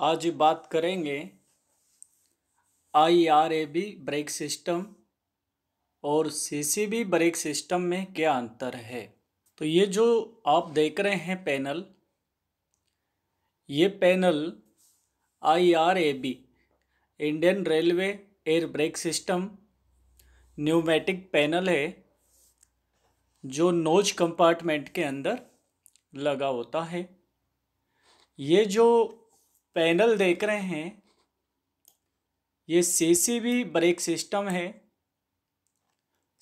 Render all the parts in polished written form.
आज बात करेंगे IRAB ब्रेक सिस्टम और CCB ब्रेक सिस्टम में क्या अंतर है। तो ये जो आप देख रहे हैं पैनल, ये panel IRAB Indian railway air brake system pneumatic panel है जो नोज कंपार्टमेंट के अंदर लगा होता है। ये जो पैनल देख रहे हैं ये CCB ब्रेक सिस्टम है।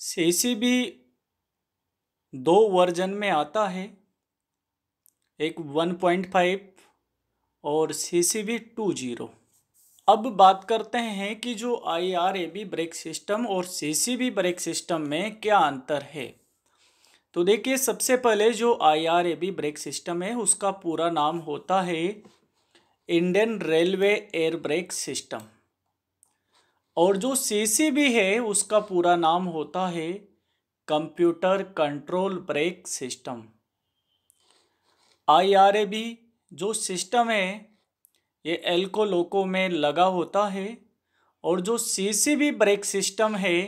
CCB दो वर्जन में आता है, एक 1.5 और CCB 2.0। अब बात करते हैं कि जो IRAB ब्रेक सिस्टम और CCB ब्रेक सिस्टम में क्या अंतर है। तो देखिए, सबसे पहले जो IRAB ब्रेक सिस्टम है उसका पूरा नाम होता है Indian railway air brake system, और जो CCB है उसका पूरा नाम होता है computer control brake system. IRAB जो सिस्टम है ये एल्को लोको में लगा होता है, और जो CCB ब्रेक सिस्टम है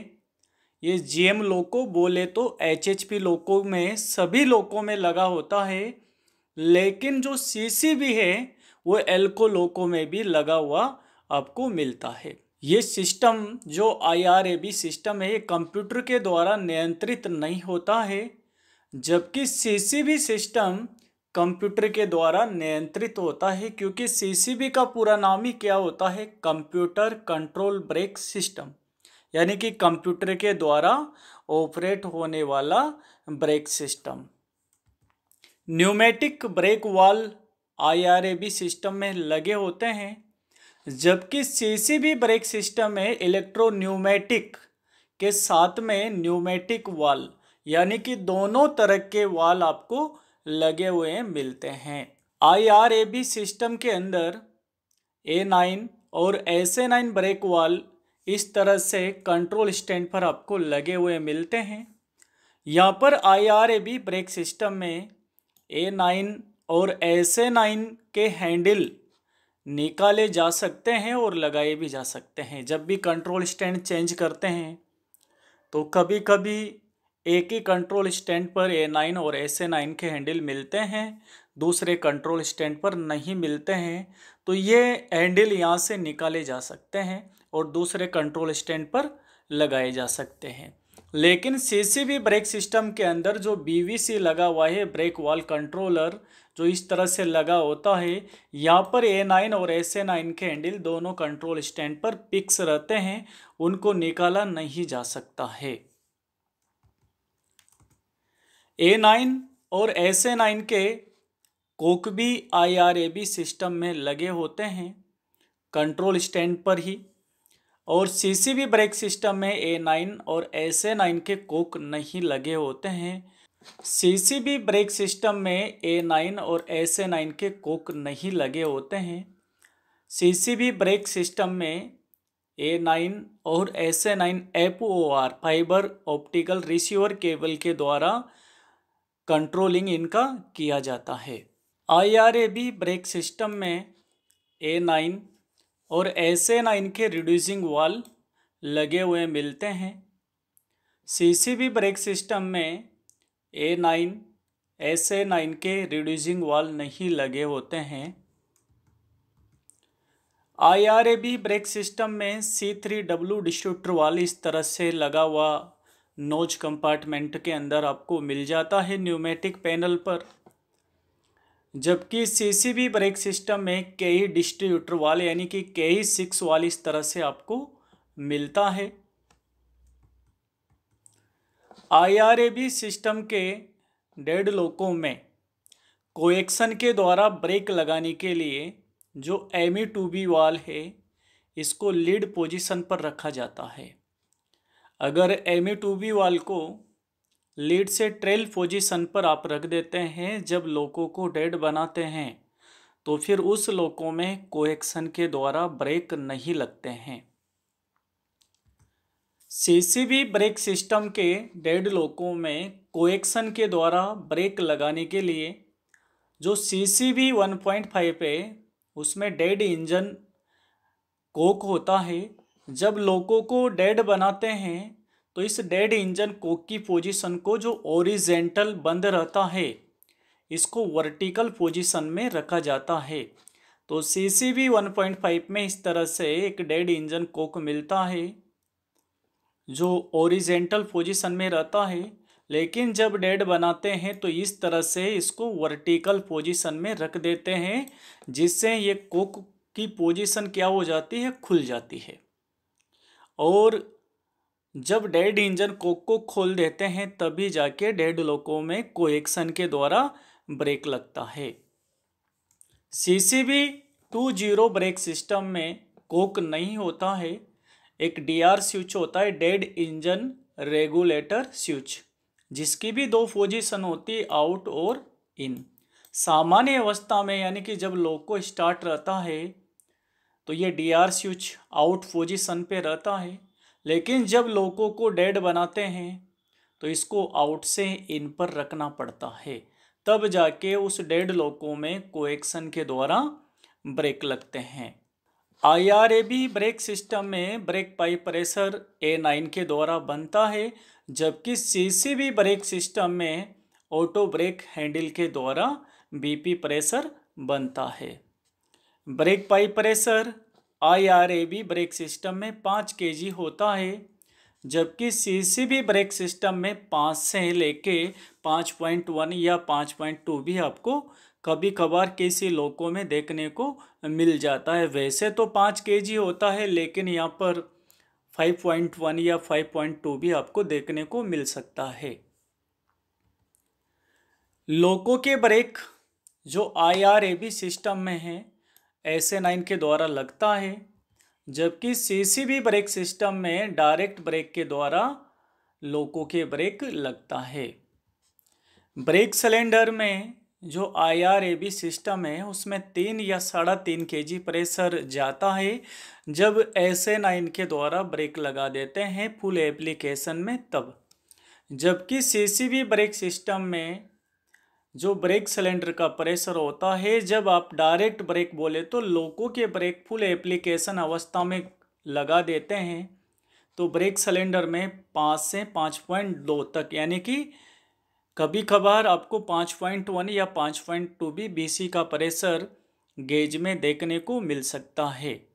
ये GM लोको बोले तो HHP लोको में सभी लोको में लगा होता है, लेकिन जो CCB है वो एल्को लोको में भी लगा हुआ आपको मिलता है। ये सिस्टम जो IRAB सिस्टम है ये कंप्यूटर के द्वारा नियंत्रित नहीं होता है, जबकि CCB सिस्टम कंप्यूटर के द्वारा नियंत्रित होता है, क्योंकि CCB का पूरा नाम ही क्या होता है, कंप्यूटर कंट्रोल ब्रेक सिस्टम, यानी कि कंप्यूटर के द्वारा ऑपरेट होने वाला brake system. Pneumatic brake valve IRAB system में लगे होते हैं, जबकि CCB ब्रेक सिस्टम में इलेक्ट्रोन्यूमेटिक के साथ में न्यूमेटिक वाल्व, यानी कि दोनों तरह के वाल्व आपको लगे हुए मिलते हैं। IRAB सिस्टम के अंदर A9 और SA9 ब्रेक वाल्व इस तरह से कंट्रोल स्टैंड पर आपको लगे हुए मिलते हैं। यहाँ पर IRAB ब्रेक सिस्टम में A9 और SA9 के हैंडल निकाले जा सकते हैं और लगाए भी जा सकते हैं। जब भी कंट्रोल स्टैंड चेंज करते हैं तो कभी कभी एक ही कंट्रोल स्टैंड पर A9 और SA9 के हैंडल मिलते हैं, दूसरे कंट्रोल स्टैंड पर नहीं मिलते हैं, तो ये हैंडल यहाँ से निकाले जा सकते हैं और दूसरे कंट्रोल स्टैंड पर लगाए जा सकते हैं। लेकिन CCB ब्रेक सिस्टम के अंदर जो BVC लगा हुआ है, ब्रेक वाल्व कंट्रोलर, जो इस तरह से लगा होता है, यहाँ पर A9 और SA9 के हैंडल दोनों कंट्रोल स्टैंड पर फिक्स रहते हैं, उनको निकाला नहीं जा सकता है। A9 और SA9 के कोक भी IRAB सिस्टम में लगे होते हैं कंट्रोल स्टैंड पर ही, और CCB ब्रेक सिस्टम में A9 और SA9 के कोक नहीं लगे होते हैं। CCB ब्रेक सिस्टम में A9 और SA9 के कोक नहीं लगे होते हैं। CCB ब्रेक सिस्टम में A9 और SA9 FOR fibre optical receiver cable के द्वारा कंट्रोलिंग इनका किया जाता है। IRAB ब्रेक सिस्टम में A9 और SA9 के रिड्यूसिंग वाल्व लगे हुए मिलते हैं। CCB ब्रेक सिस्टम में A9 SA9 के रिड्यूसिंग वाल्व नहीं लगे होते हैं। IRAB ब्रेक सिस्टम में C3W डिस्ट्रीब्यूटर वाल्व इस तरह से लगा हुआ नोज कंपार्टमेंट के अंदर आपको मिल जाता है न्यूमेटिक पैनल पर, जबकि CCB ब्रेक सिस्टम में KE डिस्ट्रीब्यूटर वाले यानी कि KE6 वाले इस तरह से आपको मिलता है। IRAB सिस्टम के डेड लोको में कोएक्शन के द्वारा ब्रेक लगाने के लिए जो ME2B वाल्व है इसको लीड पोजीशन पर रखा जाता है। अगर ME2B वाल्व को लीड से ट्रेल पोजीशन पर आप रख देते हैं, जब लोको को डेड बनाते हैं तो फिर उस लोको में कोएक्शन के द्वारा ब्रेक नहीं लगते हैं। CCB ब्रेक सिस्टम के डेड लोको में कोएक्शन के द्वारा ब्रेक लगाने के लिए जो CCB 1.5 है उसमें डेड इंजन कोक होता है। जब लोको को डेड बनाते हैं तो इस डेड इंजन कोक की पोजीशन को जो ओरिजेंटल बंद रहता है इसको वर्टिकल पोजीशन में रखा जाता है। तो CCB 1.5 में इस तरह से एक डेड इंजन कोक मिलता है जो ओरिजेंटल पोजीशन में रहता है, लेकिन जब डेड बनाते हैं तो इस तरह से इसको वर्टिकल पोजीशन में रख देते हैं, जिससे ये कोक की पोजीशन क्या हो जाती है, खुल जाती है। और जब डेड इंजन कोक को खोल देते हैं तभी जाके डेड लोको में कोएक्शन के द्वारा ब्रेक लगता है। CCB 20 ब्रेक सिस्टम में कोक नहीं होता है, एक DR स्विच होता है, डेड इंजन रेगुलेटर स्विच, जिसकी भी दो पोजीशन होती है, आउट और इन। सामान्य अवस्था में यानी कि जब लोको स्टार्ट रहता है तो ये DR स्विच आउट पोजीशन पे रहता है, लेकिन जब लोको को डेड बनाते हैं तो इसको आउट से इन पर रखना पड़ता है, तब जाके उस डेड लोको में कोएक्शन के द्वारा ब्रेक लगते हैं। IRAB ब्रेक सिस्टम में ब्रेक पाइप प्रेशर A9 के द्वारा बनता है, जबकि CCB ब्रेक सिस्टम में ऑटो ब्रेक हैंडल के द्वारा BP प्रेशर बनता है। Break pipe pressure IRAB brake system में 5 kg होता है, जबकि CCB ब्रेक सिस्टम में 5 से लेके 5.1 या 5.2 भी आपको कभी कभार किसी लोको में देखने को मिल जाता है। वैसे तो 5 kg होता है, लेकिन यहाँ पर 5.1 या 5.2 भी आपको देखने को मिल सकता है। लोको के ब्रेक जो IRAB सिस्टम में है SA9 के द्वारा लगता है, जबकि CCB ब्रेक सिस्टम में डायरेक्ट ब्रेक के द्वारा लोको के ब्रेक लगता है। ब्रेक सिलेंडर में जो IRAB सिस्टम है उसमें 3 या 3.5 kg प्रेशर जाता है जब SA9 के द्वारा ब्रेक लगा देते हैं फुल एप्लीकेशन में तब। जबकि CCB ब्रेक सिस्टम में जो ब्रेक सिलेंडर का प्रेशर होता है, जब आप डायरेक्ट ब्रेक बोले तो लोको के ब्रेक फुल एप्लीकेशन अवस्था में लगा देते हैं तो ब्रेक सिलेंडर में 5 से 5.2 तक यानी कि कभी कभार आपको 5.1 या 5.2 भी BC का प्रेशर गेज में देखने को मिल सकता है।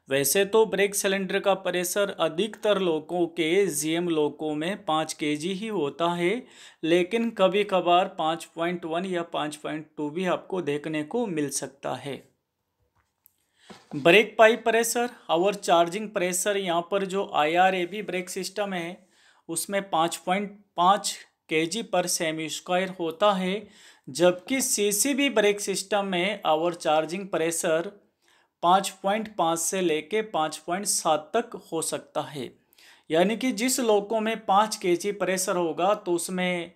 वैसे तो ब्रेक सिलेंडर का प्रेशर अधिकतर लोकों के GM लोकों में 5 kg ही होता है, लेकिन कभी कभार 5.1 या 5.2 भी आपको देखने को मिल सकता है। ब्रेक पाइप प्रेशर और चार्जिंग प्रेशर, यहाँ पर जो IRAB ब्रेक सिस्टम है उसमें 5.5 kg पर सेमी स्क्वायर होता है, जबकि CCB ब्रेक सिस्टम में आवर चार्जिंग प्रेशर 5.5 से लेके 5.7 तक हो सकता है। यानी कि जिस लोको में 5 kg प्रेशर होगा तो उसमें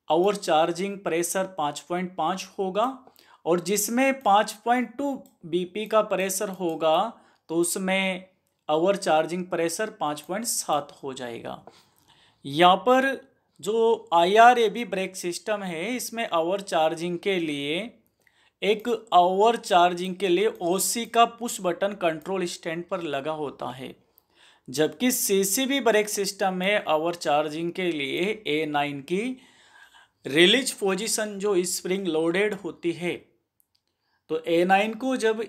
आवर चार्जिंग प्रेशर 5.5 होगा, और जिसमें 5.2 BP का प्रेशर होगा तो उसमें आवर चार्जिंग प्रेशर 5.7 हो जाएगा। यहाँ पर जो IRAB ब्रेक सिस्टम है इसमें आवर चार्जिंग के लिए OC का पुश बटन कंट्रोल स्टैंड पर लगा होता है, जबकि CCB ब्रेक सिस्टम में आवर चार्जिंग के लिए A9 की रिलीज पोजीशन जो स्प्रिंग लोडेड होती है, तो A9 को जब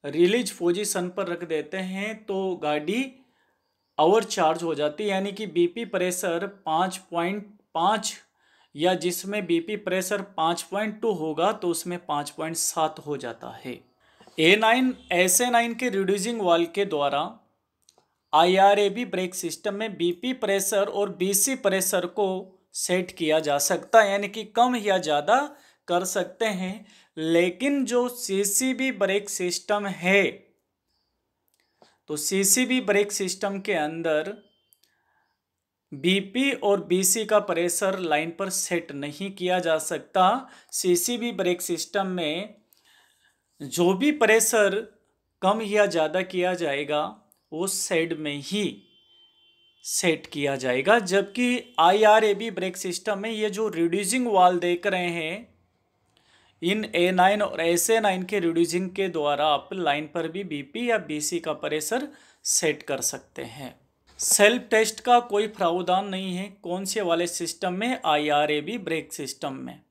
रिलीज पोजीशन पर रख देते हैं तो गाड़ी ओवर चार्ज हो जाती है, यानी कि BP प्रेशर 5.5 या जिसमें BP प्रेशर 5.2 होगा तो उसमें 5.7 हो जाता है। SA9 के रिड्यूसिंग वाल्व के द्वारा IRAB ब्रेक सिस्टम में BP प्रेशर और BC प्रेशर को सेट किया जा सकता है, यानी कि कम या ज़्यादा कर सकते हैं। लेकिन जो CCB ब्रेक सिस्टम है तो CCB ब्रेक सिस्टम के अंदर BP और BC का प्रेशर लाइन पर सेट नहीं किया जा सकता। CCB ब्रेक सिस्टम में जो भी प्रेशर कम या ज़्यादा किया जाएगा वो साइड में ही सेट किया जाएगा, जबकि IRAB ब्रेक सिस्टम में ये जो रिड्यूसिंग वाल्व देख रहे हैं इन A9 और SA9 के रिड्यूसिंग के द्वारा आप लाइन पर भी BP या BC का प्रेशर सेट कर सकते हैं। सेल्फ टेस्ट का कोई प्रावधान नहीं है कौन से वाले सिस्टम में, IRAB ब्रेक सिस्टम में।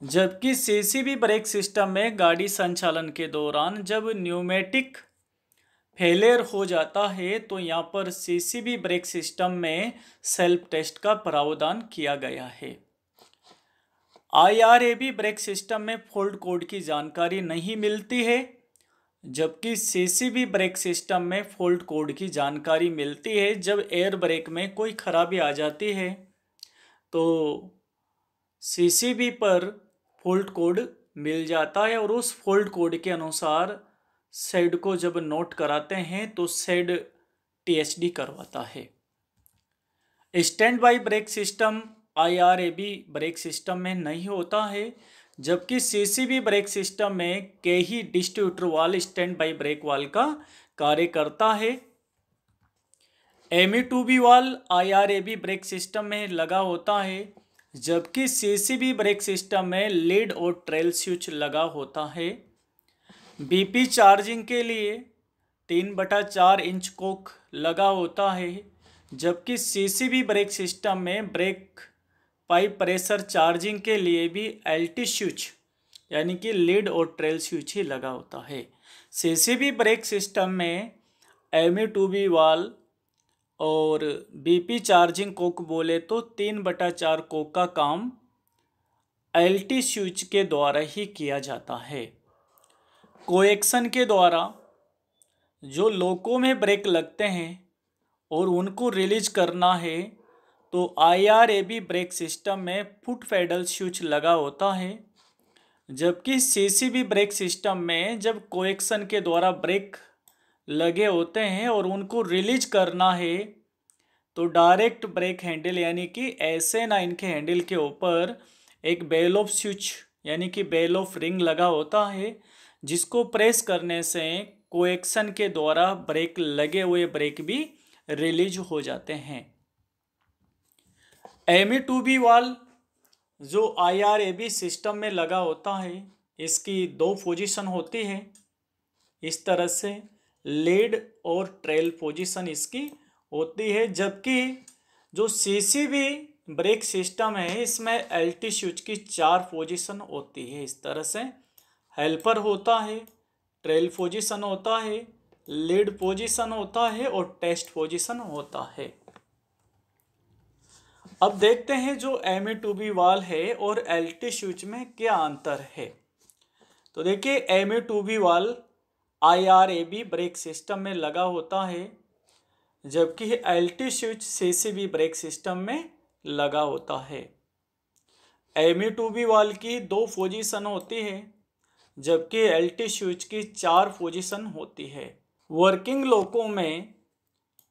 जबकि CCB ब्रेक सिस्टम में गाड़ी संचालन के दौरान जब न्यूमेटिक फेलियर हो जाता है तो यहाँ पर CCB ब्रेक सिस्टम में सेल्फ टेस्ट का प्रावधान किया गया है। IRAB ब्रेक सिस्टम में फॉल्ट कोड की जानकारी नहीं मिलती है, जबकि CCB ब्रेक सिस्टम में फॉल्ट कोड की जानकारी मिलती है। जब एयर ब्रेक में कोई खराबी आ जाती है तो CCB पर फॉल्ट कोड मिल जाता है और उस फॉल्ट कोड के अनुसार सेड को जब नोट कराते हैं तो सेड THD करवाता है। Stand by brake system IRAB brake system में नहीं होता है, जबकि CCB ब्रेक सिस्टम में के ही डिस्ट्रीब्यूटर वाल स्टैंड बाई ब्रेक वाल का कार्य करता है। ME2B वाल IRAB ब्रेक सिस्टम में लगा होता है, जबकि CCB ब्रेक सिस्टम में लीड और ट्रेल स्विच लगा होता है। BP चार्जिंग के लिए 3/4 इंच कोक लगा होता है, जबकि CCB ब्रेक सिस्टम में ब्रेक पाइप प्रेशर चार्जिंग के लिए भी LT स्विच यानी कि लीड और ट्रेल स्विच ही लगा होता है। CCB ब्रेक सिस्टम में ME2B वाल और BP चार्जिंग कोक बोले तो 3/4 कोक का काम LT स्विच के द्वारा ही किया जाता है। कोएक्शन के द्वारा जो लोको में ब्रेक लगते हैं और उनको रिलीज करना है तो IRAB ब्रेक सिस्टम में फुट पेडल स्विच लगा होता है, जबकि CCB ब्रेक सिस्टम में जब कोएक्शन के द्वारा ब्रेक लगे होते हैं और उनको रिलीज करना है तो डायरेक्ट ब्रेक हैंडल यानी कि SA9 के हैंडल के ऊपर एक बेल ऑफ स्विच यानी कि बेल ऑफ रिंग लगा होता है, जिसको प्रेस करने से कोएक्शन के द्वारा ब्रेक लगे हुए ब्रेक भी रिलीज हो जाते हैं। ME2B वाल जो IRAB सिस्टम में लगा होता है, इसकी 2 पोजीशन होती है। इस तरह से लीड और ट्रेल पोजीशन इसकी होती है, जबकि जो CCB ब्रेक सिस्टम है इसमें LT स्विच की 4 पोजीशन होती है। इस तरह से हेल्पर होता है, ट्रेल पोजीशन होता है, लीड पोजीशन होता है और टेस्ट पोजीशन होता है। अब देखते हैं जो ME2B वाल है और LT स्विच में क्या अंतर है। तो देखिए ME2B वाल IRAB ब्रेक सिस्टम में लगा होता है, जबकि LT switch CCB brake system में लगा होता है। ME2B वाल की 2 पोजीशन होती है, जबकि LT स्विच की 4 पोजीशन होती है। वर्किंग लोको में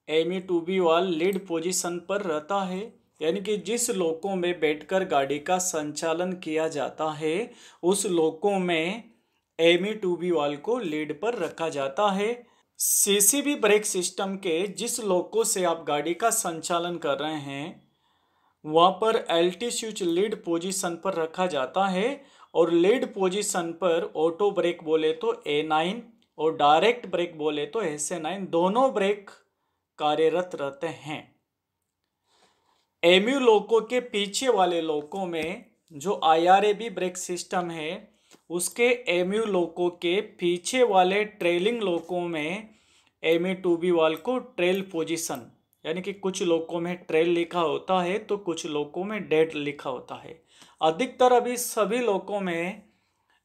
ME2B वाल लीड पोजीशन पर रहता है, यानी कि जिस लोको में बैठकर गाड़ी का संचालन किया जाता है उस लोको में ME2B वाल को लीड पर रखा जाता है। CCB ब्रेक सिस्टम के जिस लोको से आप गाड़ी का संचालन कर रहे हैं वहाँ पर LT स्विच लीड पोजीशन पर रखा जाता है और लीड पोजीशन पर ऑटो ब्रेक बोले तो A9 और डायरेक्ट ब्रेक बोले तो SA9 दोनों ब्रेक कार्यरत रहते हैं। MU लोको के पीछे वाले लोको में जो IRAB ब्रेक सिस्टम है उसके MU लोको के पीछे वाले ट्रेलिंग लोको में ME2B वाल को ट्रेल पोजीशन यानी कि कुछ लोको में ट्रेल लिखा होता है तो कुछ लोको में डेड लिखा होता है। अधिकतर अभी सभी लोको में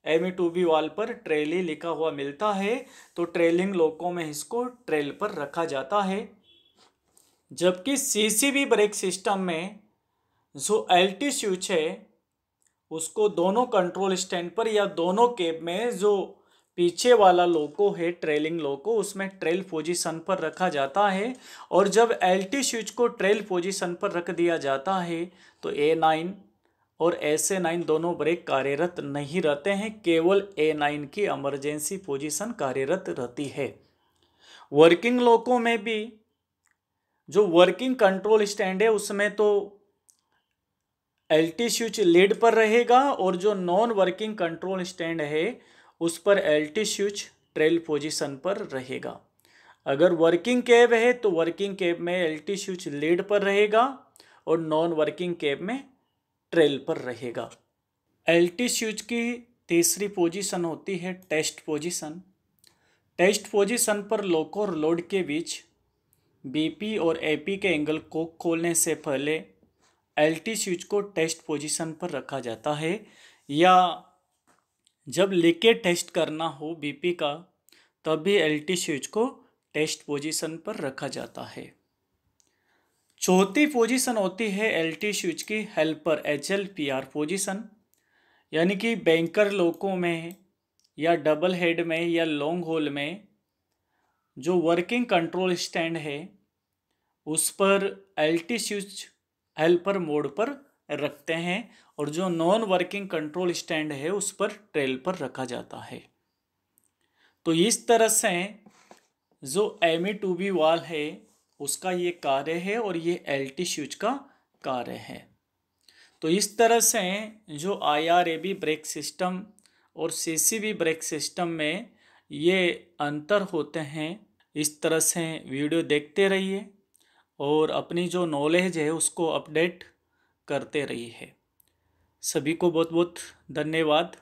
ME2B वाल पर ट्रेल ही लिखा हुआ मिलता है, तो ट्रेलिंग लोको में इसको ट्रेल पर रखा जाता है। जबकि CCB ब्रेक सिस्टम में जो LT स्विच है उसको दोनों कंट्रोल स्टैंड पर या दोनों केब में जो पीछे वाला लोको है ट्रेलिंग लोको उसमें ट्रेल पोजीशन पर रखा जाता है, और जब LT स्विच को ट्रेल पोजीशन पर रख दिया जाता है तो A9 और SA9 दोनों ब्रेक कार्यरत नहीं रहते हैं, केवल A9 की इमरजेंसी पोजीशन कार्यरत रहती है। वर्किंग लोको में भी जो वर्किंग कंट्रोल स्टैंड है उसमें तो LT स्विच लीड पर रहेगा और जो नॉन वर्किंग कंट्रोल स्टैंड है उस पर LT स्विच ट्रेल पोजीशन पर रहेगा। अगर वर्किंग कैब है तो वर्किंग कैब में LT स्विच लीड पर रहेगा और नॉन वर्किंग कैब में ट्रेल पर रहेगा। LT स्विच की तीसरी पोजीशन होती है टेस्ट पोजीशन। टेस्ट पोजीशन पर लोको और लोड के बीच BP और AP के एंगल को खोलने से पहले LT स्विच को टेस्ट पोजीशन पर रखा जाता है, या जब लीकेज टेस्ट करना हो BP का तब भी LT स्विच को टेस्ट पोजीशन पर रखा जाता है। चौथी पोजीशन होती है LT स्विच की हेल्पर HLPR पोजीशन, यानी कि बैंकर लोको में या डबल हेड में या लॉन्ग होल में जो वर्किंग कंट्रोल स्टैंड है उस पर LT स्विच हेल्पर मोड पर रखते हैं और जो नॉन वर्किंग कंट्रोल स्टैंड है उस पर ट्रेल पर रखा जाता है। तो इस तरह से जो ME2B वाल्व है उसका ये कार्य है और ये LT स्विच का कार्य है। तो इस तरह से जो IRAB ब्रेक सिस्टम और CCB ब्रेक सिस्टम में ये अंतर होते हैं। इस तरह से वीडियो देखते रहिए और अपनी जो नॉलेज है उसको अपडेट करते रहिए। सभी को बहुत बहुत धन्यवाद।